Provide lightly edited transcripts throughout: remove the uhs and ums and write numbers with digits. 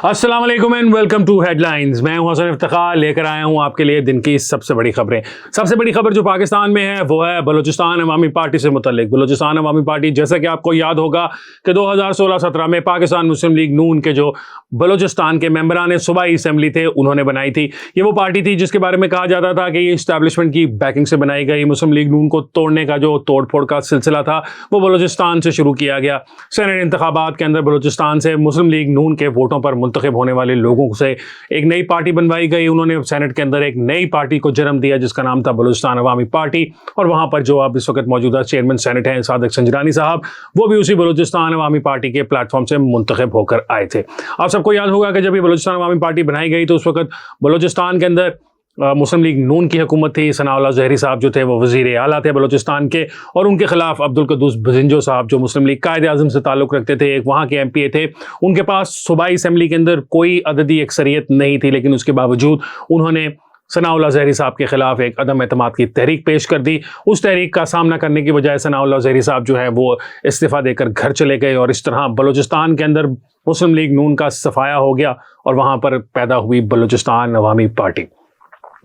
अस्सलाम वालेकुम and welcome to headlines. मैं हूं हसन इफ्तिखार, लेकर आया हूं आपके लिए दिन की सबसे बड़ी खबरें। सबसे बड़ी खबर जो पाकिस्तान में है वो है बलूचिस्तान अवामी पार्टी से मुतल्लिक। बलूचिस्तान अवामी पार्टी, जैसा कि आपको याद होगा कि 2016-17 में पाकिस्तान मुस्लिम लीग नून के जो बलूचिस्तान के मेंबरान सूबाई असम्बली थे उन्होंने बनाई थी। ये वो पार्टी थी जिसके बारे में कहा जाता था कि ये इस्टेब्लिशमेंट की बैकिंग से बनाई गई। मुस्लिम लीग नून को तोड़ने का जो तोड़ फोड़ का सिलसिला था वो बलूचिस्तान से शुरू किया गया। सेनेट इंतखाबात के अंदर बलूचिस्तान से मुस्लिम लीग नून के वोटों पर मुंतखब होने वाले लोगों से एक नई पार्टी बनवाई गई। उन्होंने सेनेट के अंदर एक नई पार्टी को जन्म दिया जिसका नाम था बलूचिस्तान अवामी पार्टी। और वहां पर जो अब इस वक्त मौजूदा चेयरमैन सेनेट हैं सादिक संजरानी साहब, वो भी उसी बलूचिस्तान अवामी पार्टी के प्लेटफॉर्म से मुंतखब होकर आए थे। आप सबको याद होगा कि जब ये बलूचिस्तान अवामी पार्टी बनाई गई तो उस वक्त बलूचिस्तान के अंदर मुस्लिम लीग नून की हुकूमत थी। सनाउल्लाह ज़हरी साहब जो थे वो वज़ीर आला थे बलूचिस्तान के, और उनके खिलाफ अब्दुल क़ुद्दूस बजिंजो साहब जो मुस्लिम लीग कायदे आज़म से ताल्लुक़ रखते थे, एक वहाँ के MPA थे। उनके पास सूबाई असम्बली के अंदर कोई अददी अक्सरियत नहीं थी, लेकिन उसके बावजूद उन्होंने सनाउल्लाह ज़हरी साहब के खिलाफ एक अदम एतमाद की तहरीक पेश कर दी। उस तहरीक का सामना करने की बजाय सनाउल्लाह ज़हरी साहब जो है वो इस्तीफ़ा देकर घर चले गए, और इस तरह बलूचिस्तान के अंदर मुस्लिम लीग नून का सफाया हो गया और वहाँ पर पैदा हुई बलूचिस्तान अवामी पार्टी।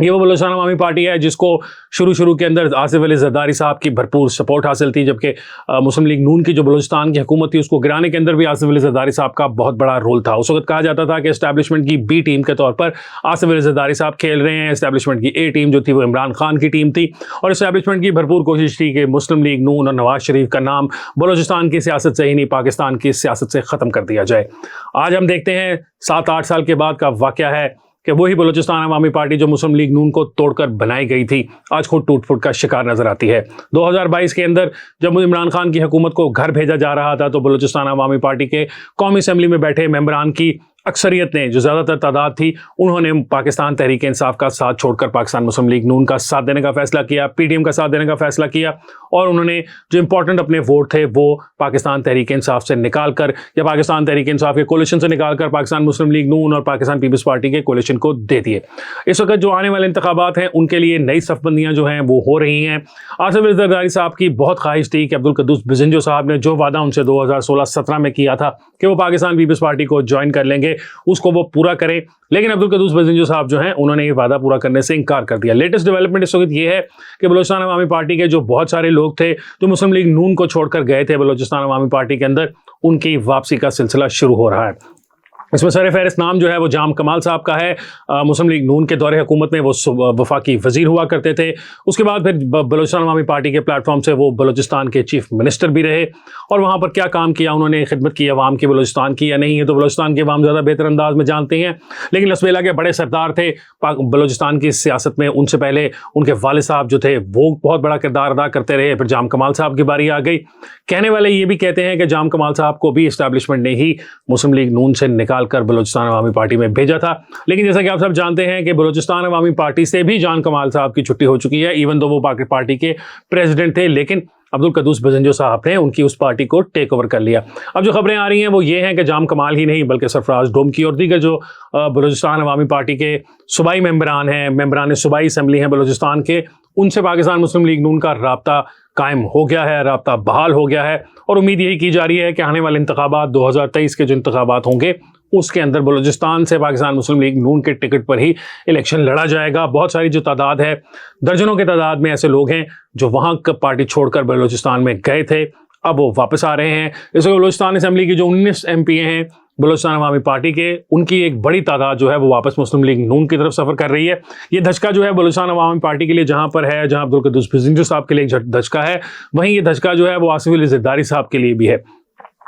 ये वो बलूचिस्तान अवामी पार्टी है जिसको शुरू के अंदर आसिफ अली जरदारी साहब की भरपूर सपोर्ट हासिल थी, जबकि मुस्लिम लीग नून की जो बलूचिस्तान की हुकूमत थी उसको गिराने के अंदर भी आसिफ अली जरदारी साहब का बहुत बड़ा रोल था। उस वक्त कहा जाता था कि एस्टैब्लिशमेंट की B टीम के तौर पर आसिफ अली जरदारी साहब खेल रहे हैं। एस्टैब्लिशमेंट की A टीम जो थी वो इमरान खान की टीम थी, और एस्टैब्लिशमेंट की भरपूर कोशिश थी कि मुस्लिम लीग नून और नवाज शरीफ का नाम बलूचिस्तान की सियासत से ही नहीं पाकिस्तान की सियासत से ख़त्म कर दिया जाए। आज हम देखते हैं 7-8 साल के बाद का वाक़या है कि वही बलूचिस्तान अवामी पार्टी जो मुस्लिम लीग नून को तोड़कर बनाई गई थी आज खुद टूट फूट का शिकार नजर आती है। 2022 के अंदर जब इमरान खान की हुकूमत को घर भेजा जा रहा था तो बलूचिस्तान अवामी पार्टी के कौमी असम्बली में बैठे मेंबरान की अक्सरियत ने, जो ज़्यादातर तादाद थी, उन्होंने पाकिस्तान तहरीक इंसाफ का साथ छोड़कर पाकिस्तान मुस्लिम लीग नून का साथ देने का फैसला किया, PTM का साथ देने का फैसला किया, और उन्होंने जो इंपॉर्टेंट अपने वोट थे वो पाकिस्तान तहरीक इंसाफ से निकाल कर या पाकिस्तान तहरीक इंसाफ के कोलिशन से निकाल कर पाकिस्तान मुस्लिम लीग नून और पाकिस्तान पीपल्स पार्टी के कोलिशन को दे दिए। इस वक्त जो आने वाले इंतखाबात हैं उनके लिए नई सफबंदियाँ जो हैं वो हो रही हैं। आसिफ अली जरदारी साहब की बहुत ख्वाहिश थी कि अब्दुल क़ुद्दूस बजिंजो साहब ने जो वादा उनसे 2016-17 में किया था कि वो पाकिस्तान पीपल्स पार्टी को ज्वाइन कर लेंगे, उसको वो पूरा करें, लेकिन अब्दुल क़ुद्दूस बजिंजो साहब जो हैं उन्होंने ये वादा पूरा करने से इनकार कर दिया। लेटेस्ट डेवलपमेंट इस वक्त ये है कि बलूचिस्तान अवामी पार्टी के जो बहुत सारे लोग थे जो मुस्लिम लीग नून को छोड़कर गए थे बलूचिस्तान अवामी पार्टी के अंदर, उनकी वापसी का सिलसिला शुरू हो रहा है। इसमें सर फहरिस्त नाम जो है वो जाम कमाल साहब का है। मुस्लिम लीग नून के दौरे हुकूमत में वो वफाकी वजीर हुआ करते थे। उसके बाद फिर बलूचिस्तान अवामी पार्टी के प्लेटफॉर्म से वो बलूचिस्तान के चीफ मिनिस्टर भी रहे, और वहाँ पर क्या काम किया उन्होंने, खिदमत की अवाम की बलूचिस्तान की या नहीं है तो बलूचिस्तान के अवाम ज़्यादा बेहतर अंदाज में जानते हैं। लेकिन लसबेला के बड़े सरदार थे बलूचिस्तान की सियासत में, उनसे पहले उनके वालिद साहब जो थे वो बहुत बड़ा किरदार अदा करते रहे। फिर जाम कमाल साहब की बारी आ गई। कहने वाले ये भी कहते हैं कि जाम कमाल साहब को भी इस्टेब्लिशमेंट ने ही मुस्लिम लीग नून से निकाल कर बलूचिस्तान अवामी पार्टी में भेजा था। लेकिन जैसा कि आप सब जानते हैं कि बलूचिस्तान अवामी पार्टी से भी जाम कमाल साहब की छुट्टी हो चुकी है, इवन दो वो पार्टी के प्रेसिडेंट थे, लेकिन अब्दुल क़ुद्दूस बजिंजो साहब ने उनकी उस पार्टी को टेक ओवर कर लिया। अब जो खबरें आ रही हैं वो ये हैं कि जाम कमाल ही नहीं बल्कि सरफराज डोमकी और दीगर जो बलूचिस्तान अवामी पार्टी के सूबाई मेंबरान हैं, मेंबरान सूबाई असम्बली हैं बलूचिस्तान के, उनसे पाकिस्तान मुस्लिम लीग नून का राब्ता कायम हो गया है, राब्ता बहाल हो गया है, और उम्मीद यही की जा रही है कि आने वाले इंतखाबात 2023 के जो इंतखाबात होंगे उसके अंदर बलूचिस्तान से पाकिस्तान मुस्लिम लीग नून के टिकट पर ही इलेक्शन लड़ा जाएगा। बहुत सारी जो तादाद है, दर्जनों के तादाद में ऐसे लोग हैं जो वहाँ का पार्टी छोड़कर बलूचिस्तान में गए थे, अब वो वापस आ रहे हैं। इसमें बलूचिस्तान असम्बली की जो 19 MPA हैं बलूचिस्तान अवामी पार्टी के, उनकी एक बड़ी तादाद जो है वो वापस मुस्लिम लीग नून की तरफ सफ़र कर रही है। ये धचका जो है बलूचिस्तान अवामी पार्टी के लिए जहाँ पर है, जहाँ अब्दुल क़ुद्दूस बजिंजो साहब के लिए एक धचका है, वहीं ये धचका जो है वो आसिफ अली जरदारी साहब के लिए भी है,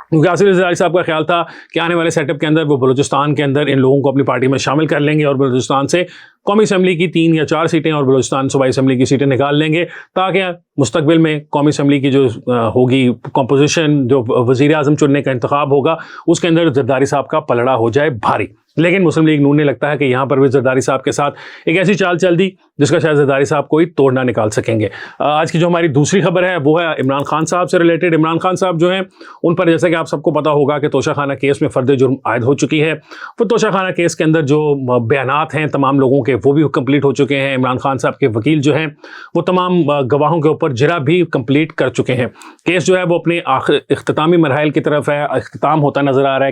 क्योंकि आसिफ अली जरदारी साहब का ख्याल था कि आने वाले सेटअप के अंदर वो बलूचिस्तान के अंदर इन लोगों को अपनी पार्टी में शामिल कर लेंगे और बलूचिस्तान से कौमी असम्बली की 3 या 4 सीटें और बलूचिस्तान सूबाई असम्बली की सीटें निकाल लेंगे, ताकि मुस्तकबिल में कौमी असम्बली की जो होगी कॉम्पोजिशन, जो वज़ीर आज़म चुनने का इंतखाब होगा, उसके अंदर जरदारी साहब का पलड़ा हो जाए भारी। लेकिन मुस्लिम लीग नून ने लगता है कि यहाँ पर भी जरदारी साहब के साथ एक ऐसी चाल चल दी जिसका शायद जरदारी साहब कोई तोड़ ना निकाल सकेंगे। आज की जो हमारी दूसरी खबर है वो है इमरान खान साहब से रिलेटेड। इमरान खान साहब जो हैं उन पर जैसा कि आप सबको पता होगा कि तोशाखाना केस में फ़र्द जुर्म आयद हो चुकी है। वो तोशाखाना केस के अंदर जो बयानात हैं तमाम लोगों के के वो भी कंप्लीट हो चुके हैं। इमरान खान साहब के वकील जो हैं वो तमाम गवाहों के ऊपर जरा भी कंप्लीट कर चुके हैं। केस जो है वो अपने इख्तितामी मरहल की तरफ है, इख्तिताम होता नज़र आ रहा है।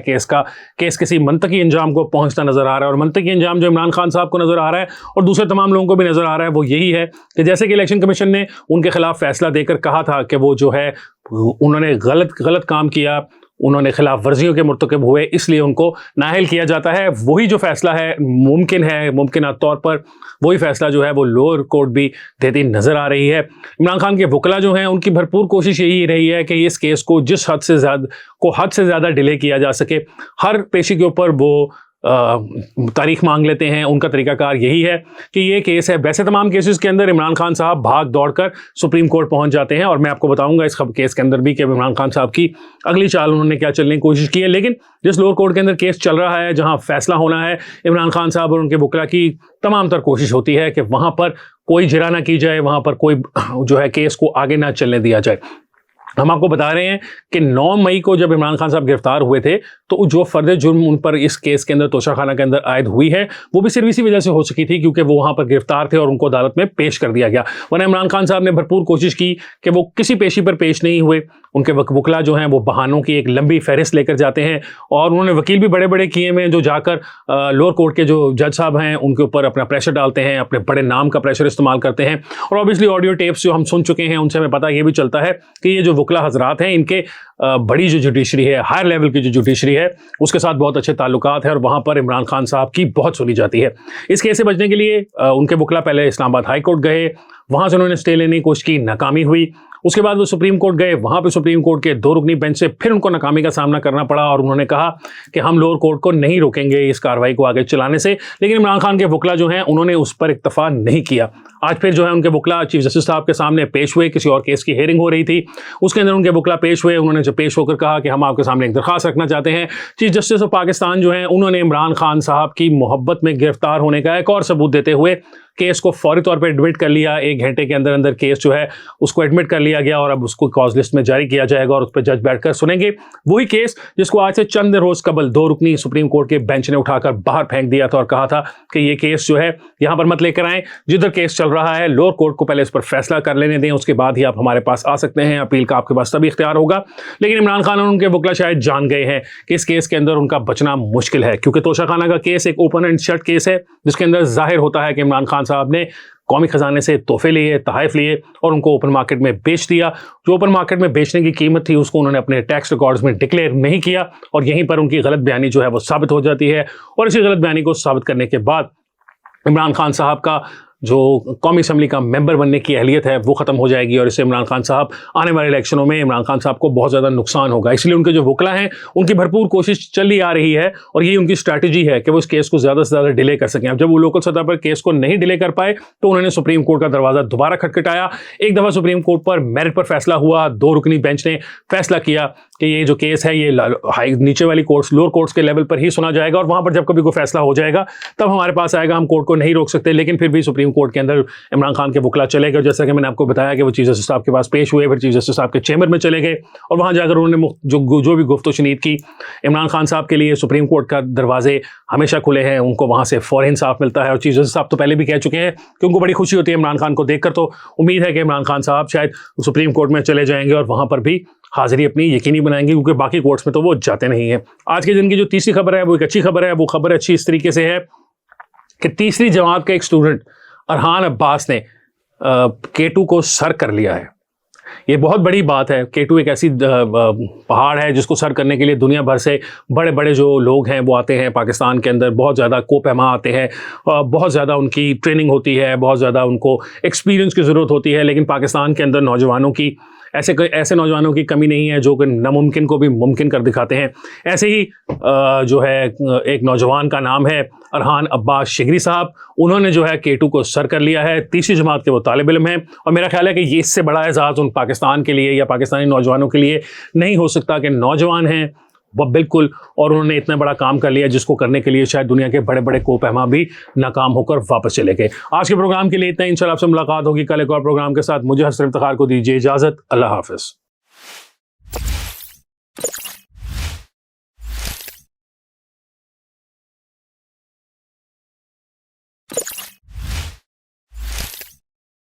केस किसी मंतकी अंजाम को पहुंचता नज़र आ रहा है, और मंतकी अंजाम जो इमरान खान साहब को नज़र आ रहा है और दूसरे तमाम लोगों को भी नज़र आ रहा है वो यही है कि जैसे कि इलेक्शन कमीशन ने उनके खिलाफ फैसला देकर कहा था कि वो जो है उन्होंने गलत काम किया, उन्होंने खिलाफ वर्जियों के मुर्तकब हुए, इसलिए उनको नाअहल किया जाता है। वही जो फैसला है मुमकिन तौर पर वही फैसला जो है वो लोअर कोर्ट भी देती नज़र आ रही है। इमरान खान के वकला जो हैं उनकी भरपूर कोशिश यही रही है कि इस केस को हद से ज़्यादा डिले किया जा सके। हर पेशी के ऊपर वो तारीख मांग लेते हैं। उनका तरीकाकार यही है कि ये केस है। वैसे तमाम केसेस के अंदर इमरान खान साहब भाग दौड़ कर सुप्रीम कोर्ट पहुंच जाते हैं, और मैं आपको बताऊंगा इस केस के अंदर भी कि इमरान खान साहब की अगली चाल उन्होंने क्या चलने की कोशिश की है। लेकिन जिस लोअर कोर्ट के अंदर केस चल रहा है, जहां फैसला होना है, इमरान खान साहब और उनके वकला की तमाम तर कोशिश होती है कि वहां पर कोई जिरा ना की जाए, वहां पर कोई जो है केस को आगे ना चलने दिया जाए। हम आपको बता रहे हैं कि 9 मई को जब इमरान खान साहब गिरफ्तार हुए थे तो जो फर्द जुर्म उन पर इस केस के अंदर तोशाखाना के अंदर आयद हुई है वो भी सिर्फ इसी वजह से हो सकी थी क्योंकि वो वहां पर गिरफ्तार थे और उनको अदालत में पेश कर दिया गया। वरना इमरान खान साहब ने भरपूर कोशिश की कि वो किसी पेशी पर पेश नहीं हुए। उनके वकला जो हैं वो बहानों की एक लंबी फहरिस्त लेकर जाते हैं, और उन्होंने वकील भी बड़े बड़े किए हुए हैं जो जाकर लोअर कोर्ट के जो जज साहब हैं उनके ऊपर अपना प्रेशर डालते हैं, अपने बड़े नाम का प्रेशर इस्तेमाल करते हैं। और ऑब्वियसली ऑडियो टेप्स जो हम सुन चुके हैं उनसे हमें पता ये भी चलता है कि ये जो वकला हजरात हैं इनके बड़ी जो जुडिशरी है, हायर लेवल की जो जुडिशरी है, उसके साथ बहुत अच्छे ताल्लुकात हैं और वहाँ पर इमरान खान साहब की बहुत सुनी जाती है। इस केस से बचने के लिए उनके वकला पहले इस्लामाबाद हाई कोर्ट गए, वहाँ से उन्होंने स्टे लेने की कोशिश की, नाकामी हुई। उसके बाद वो सुप्रीम कोर्ट गए, वहाँ पे सुप्रीम कोर्ट के 2 रुकनी बेंच से फिर उनको नाकामी का सामना करना पड़ा और उन्होंने कहा कि हम लोअर कोर्ट को नहीं रोकेंगे इस कार्रवाई को आगे चलाने से। लेकिन इमरान खान के वकला जो हैं उन्होंने उस पर इक्तफा नहीं किया। आज फिर जो है उनके वकला चीफ जस्टिस साहब के सामने पेश हुए, किसी और केस की हेयरिंग हो रही थी, उसके अंदर उनके वकला पेश हुए। उन्होंने जब पेश होकर कहा कि हम आपके सामने एक दरख्वास्त रखना चाहते हैं। चीफ जस्टिस ऑफ पाकिस्तान जो हैं उन्होंने इमरान खान साहब की मोहब्बत में गिरफ्तार होने का एक और सबूत देते हुए केस को फौरी तौर पर एडमिट कर लिया। 1 घंटे के अंदर अंदर केस जो है उसको एडमिट कर लिया गया और अब उसको कॉज लिस्ट में जारी किया जाएगा और उस पर जज बैठकर सुनेंगे। वही केस जिसको आज से चंद रोज कबल 2 रुकनी सुप्रीम कोर्ट के बेंच ने उठाकर बाहर फेंक दिया था और कहा था कि ये केस जो है यहाँ पर मत लेकर आएं, जिधर केस चल रहा है लोअर कोर्ट को पहले इस पर फैसला कर लेने दें, उसके बाद ही आप हमारे पास आ सकते हैं, अपील का आपके पास तभी इख्तियार होगा। लेकिन इमरान खान और उनके वकला शायद जान गए हैं कि इस केस के अंदर उनका बचना मुश्किल है, क्योंकि तोशाखाना का केस एक ओपन एंड शट केस है जिसके अंदर जाहिर होता है कि इमरान खान साहब ने कौमी खजाने से तोहफे लिए, तहाइफ लिए और उनको ओपन मार्केट में बेच दिया। जो ओपन मार्केट में बेचने की कीमत थी उसको उन्होंने अपने टैक्स रिकॉर्ड्स में डिक्लेयर नहीं किया और यहीं पर उनकी गलत बयानी जो है वो साबित हो जाती है। और इसी गलत बयानी को साबित करने के बाद इमरान खान साहब का जो कौमी असम्बली का मेंबर बनने की अहलियत है वो ख़त्म हो जाएगी और इससे इमरान खान साहब आने वाले इलेक्शनों में इमरान खान साहब को बहुत ज़्यादा नुकसान होगा। इसलिए उनके जो वकला हैं उनकी भरपूर कोशिश चली आ रही है और यही उनकी स्ट्रैटेजी है कि वो इस केस को ज़्यादा से ज़्यादा डिले कर सकें। अब जब वो लोकल सतह पर केस को नहीं डिले कर पाए तो उन्होंने सुप्रीम कोर्ट का दरवाज़ा दोबारा खटखटाया। एक दफ़ा सुप्रीम कोर्ट पर मेरिट पर फैसला हुआ, 2 रुकनी बेंच ने फैसला किया कि ये जो केस है ये नीचे वाली कोर्ट्स, लोअर कोर्ट्स के लेवल पर ही सुना जाएगा और वहाँ पर जब कभी कोई फैसला हो जाएगा तब हमारे पास आएगा, हम कोर्ट को नहीं रोक सकते। लेकिन फिर भी सुप्रीम कोर्ट के अंदर इमरान खान के वकला चले गए, जैसा कि मैंने आपको बताया कि वो चीफ जस्टिस साहब के पास पेश हुए, फिर चीफ जस्टिस साहब के चैम्बर में चले गए और वहाँ जाकर उन्होंने जो भी गुफ्त शनीद की। इमरान खान साहब के लिए सुप्रीम कोर्ट का दरवाजे हमेशा खुले हैं, उनको वहाँ से फौरन इंसाफ मिलता है और चीफ जस्टिस साहब तो पहले भी कह चुके हैं कि उनको बड़ी खुशी होती है इमरान खान को देखकर। तो उम्मीद है कि इमरान खान साहब शायद सुप्रीम कोर्ट में चले जाएंगे और वहाँ पर भी हाजिरी अपनी यकीनी बनाएंगे, क्योंकि बाकी कोर्ट्स में तो वो जाते नहीं हैं। आज के दिन की जो तीसरी खबर है वो एक अच्छी खबर है। वो खबर अच्छी इस तरीके से है कि तीसरी जमात का एक स्टूडेंट अरहान अब्बास ने K2 को सर कर लिया है। ये बहुत बड़ी बात है। K2 एक ऐसी पहाड़ है जिसको सर करने के लिए दुनिया भर से बड़े बड़े जो लोग हैं वो आते हैं पाकिस्तान के अंदर, बहुत ज़्यादा कोपहमा आते हैं, बहुत ज़्यादा उनकी ट्रेनिंग होती है, बहुत ज़्यादा उनको एक्सपीरियंस की ज़रूरत होती है। लेकिन पाकिस्तान के अंदर नौजवानों की ऐसे नौजवानों की कमी नहीं है जो कि नामुमकिन को भी मुमकिन कर दिखाते हैं। ऐसे ही जो है एक नौजवान का नाम है अरहान अब्बास शिगरी साहब। उन्होंने जो है K2 को सर कर लिया है। तीसरी जमात के वो तालिब इल्म हैं और मेरा ख्याल है कि ये इससे बड़ा एजाज़ उन पाकिस्तान के लिए या पाकिस्तानी नौजवानों के लिए नहीं हो सकता कि नौजवान हैं वो बिल्कुल, और उन्होंने इतना बड़ा काम कर लिया जिसको करने के लिए शायद दुनिया के बड़े बड़े कोपहमा भी नाकाम होकर वापस चले गए। आज के प्रोग्राम के लिए इतना ही। इंशाल्लाह आपसे मुलाकात होगी कल एक और प्रोग्राम के साथ। मुझे हसन इफ्तिखार को दीजिए इजाज़त। अल्लाह हाफ़िज़।